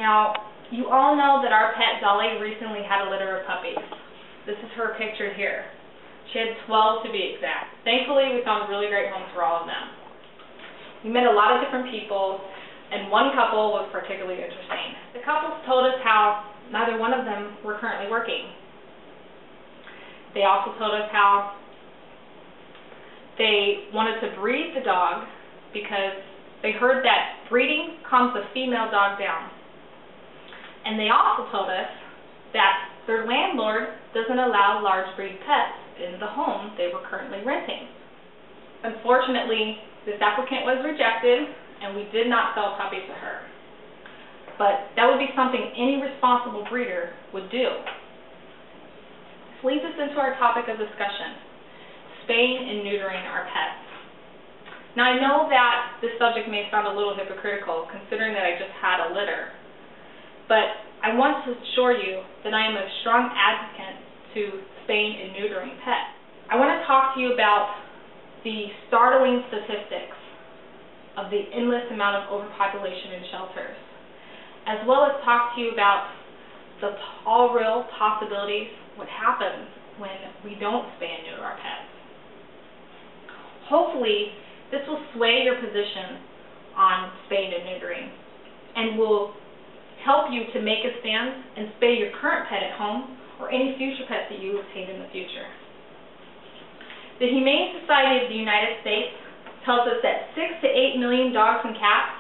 Now, you all know that our pet Dolly recently had a litter of puppies. This is her pictured here. She had 12 to be exact. Thankfully, we found really great homes for all of them. We met a lot of different people, and one couple was particularly interesting. The couples told us how neither one of them were currently working. They also told us how they wanted to breed the dog because they heard that breeding calms the female dog down. And they also told us that their landlord doesn't allow large breed pets in the home they were currently renting. Unfortunately, this applicant was rejected, and we did not sell puppies to her. But that would be something any responsible breeder would do. This leads us into our topic of discussion, spaying and neutering our pets. Now, I know that this subject may sound a little hypocritical, considering that I just had a litter, but I want to assure you that I am a strong advocate to spaying and neutering pets. I want to talk to you about the startling statistics of the endless amount of overpopulation in shelters, as well as talk to you about the all real possibilities, what happens when we don't spay and neuter our pets. Hopefully, this will sway your position on spaying and neutering and will help you to make a stand and spay your current pet at home or any future pets that you obtain in the future. The Humane Society of the United States tells us that 6 to 8 million dogs and cats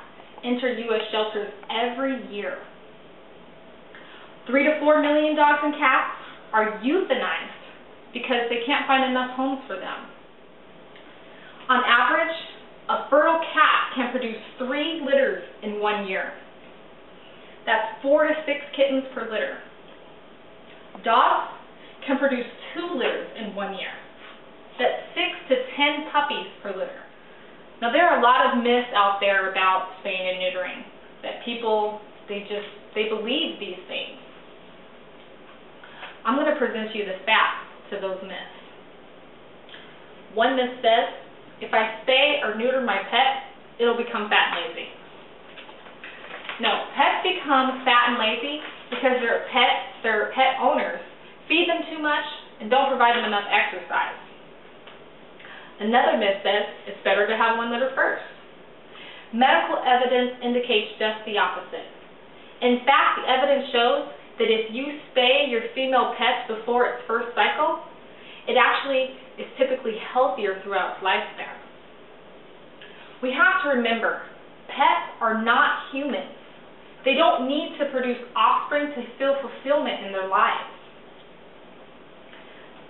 enter U.S. shelters every year. 3 to 4 million dogs and cats are euthanized because they can't find enough homes for them. On average, a fertile cat can produce 3 litters in 1 year. That's 4 to 6 kittens per litter. Dogs can produce 2 litters in 1 year. That's 6 to 10 puppies per litter. Now, there are a lot of myths out there about spaying and neutering, that people, they believe these things. I'm going to present you the facts to those myths. One myth says, if I spay or neuter my pet, it'll become fat and lazy. No, pets become fat and lazy because their pet owners feed them too much and don't provide them enough exercise. Another myth says it's better to have 1 litter first. Medical evidence indicates just the opposite. In fact, the evidence shows that if you spay your female pets before its first cycle, it actually is typically healthier throughout its lifespan. We have to remember, pets are not humans. They don't need to produce offspring to feel fulfillment in their lives.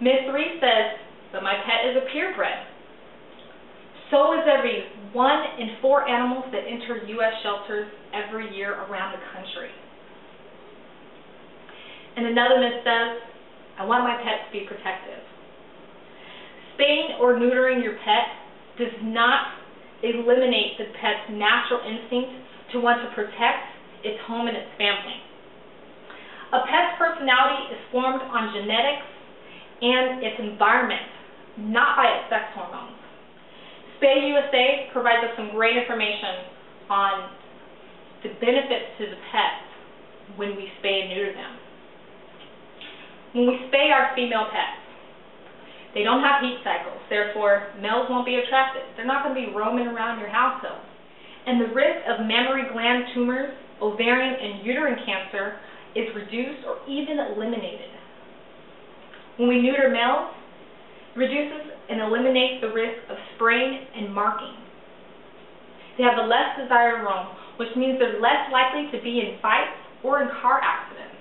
Myth 3 says that my pet is a purebred. So is every 1 in 4 animals that enter U.S. shelters every year around the country. And another myth says, I want my pet to be protective. Spaying or neutering your pet does not eliminate the pet's natural instinct to want to protect its home and its family. A pet's personality is formed on genetics and its environment, not by its sex hormones. Spay USA provides us some great information on the benefits to the pets when we spay and neuter them. When we spay our female pets, they don't have heat cycles, therefore males won't be attracted. They're not going to be roaming around your household. And the risk of mammary gland tumors, ovarian and uterine cancer is reduced or even eliminated. When we neuter males, it reduces and eliminates the risk of spraying and marking. They have a less desire to roam, which means they're less likely to be in fights or in car accidents.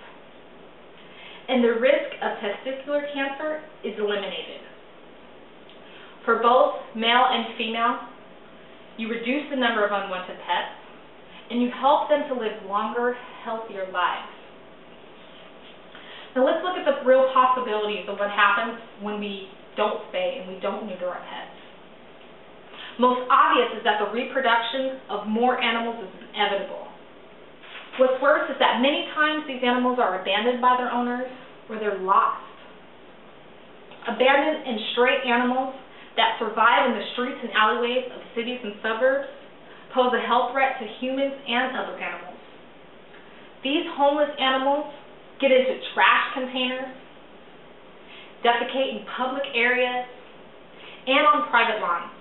And the risk of testicular cancer is eliminated. For both male and female, you reduce the number of unwanted pets, and you help them to live longer, healthier lives. Now let's look at the real possibilities of what happens when we don't spay and we don't neuter our pets. Most obvious is that the reproduction of more animals is inevitable. What's worse is that many times these animals are abandoned by their owners or they're lost. Abandoned and stray animals that survive in the streets and alleyways of cities and suburbs pose a health threat to humans and other animals. These homeless animals get into trash containers, defecate in public areas, and on private lawns.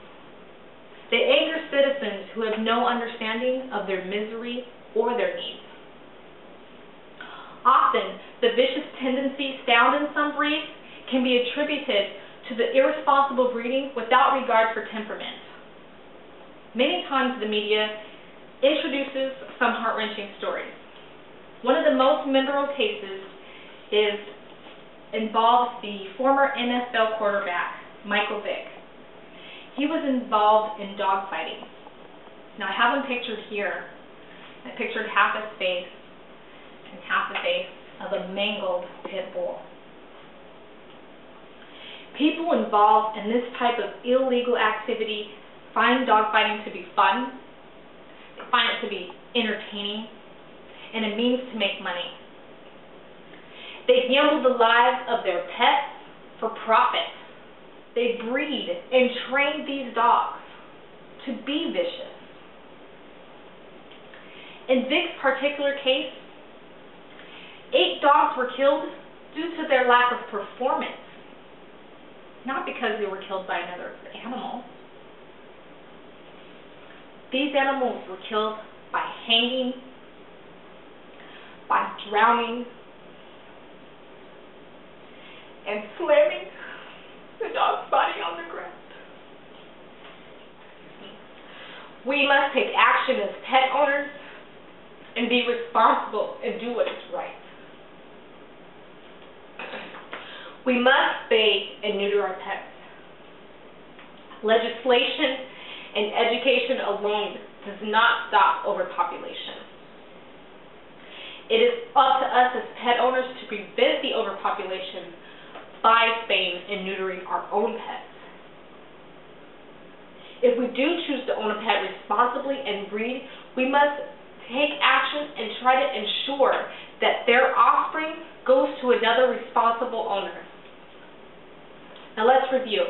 They anger citizens who have no understanding of their misery or their needs. Often, the vicious tendencies found in some breeds can be attributed to the irresponsible breeding without regard for temperament. Many times the media introduces some heart-wrenching stories. One of the most memorable cases involves the former NFL quarterback, Michael Vick. He was involved in dog fighting. Now I have him pictured here. I pictured half his face and half the face of a mangled pit bull. People involved in this type of illegal activity find dog fighting to be fun, they find it to be entertaining, and a means to make money. They gamble the lives of their pets for profit. They breed and train these dogs to be vicious. In Vic's particular case, 8 dogs were killed due to their lack of performance, not because they were killed by another animal. These animals were killed by hanging, by drowning, and slamming the dog's body on the ground. We must take action as pet owners and be responsible and do what is right. We must spay and neuter our pets. Legislation and education alone does not stop overpopulation. It is up to us as pet owners to prevent the overpopulation by spaying and neutering our own pets. If we do choose to own a pet responsibly and breed, we must take action and try to ensure that their offspring goes to another responsible owner. Now let's review.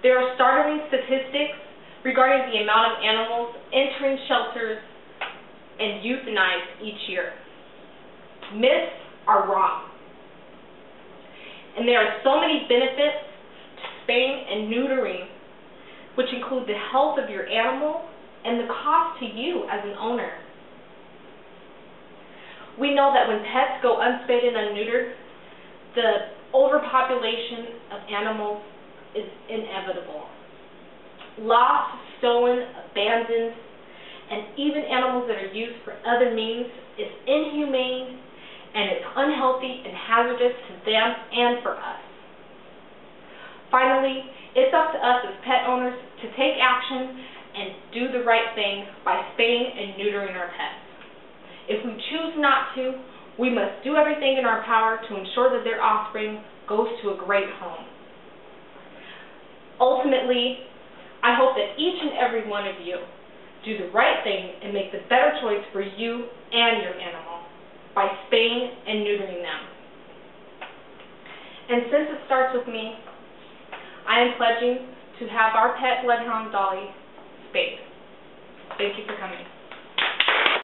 There are startling statistics regarding the amount of animals entering shelters and euthanized each year. Myths are wrong. And there are so many benefits to spaying and neutering, which include the health of your animal and the cost to you as an owner. We know that when pets go unspayed and unneutered, the overpopulation of animals is inevitable. Lost, stolen, abandoned, and even animals that are used for other means is inhumane, and it's unhealthy and hazardous to them and for us. Finally, it's up to us as pet owners to take action and do the right thing by spaying and neutering our pets. If we choose not to, we must do everything in our power to ensure that their offspring goes to a great home. Ultimately, I hope that each and every one of you do the right thing and make the better choice for you and your animal by spaying and neutering them. And since it starts with me, I am pledging to have our pet bloodhound Dolly spayed. Thank you for coming.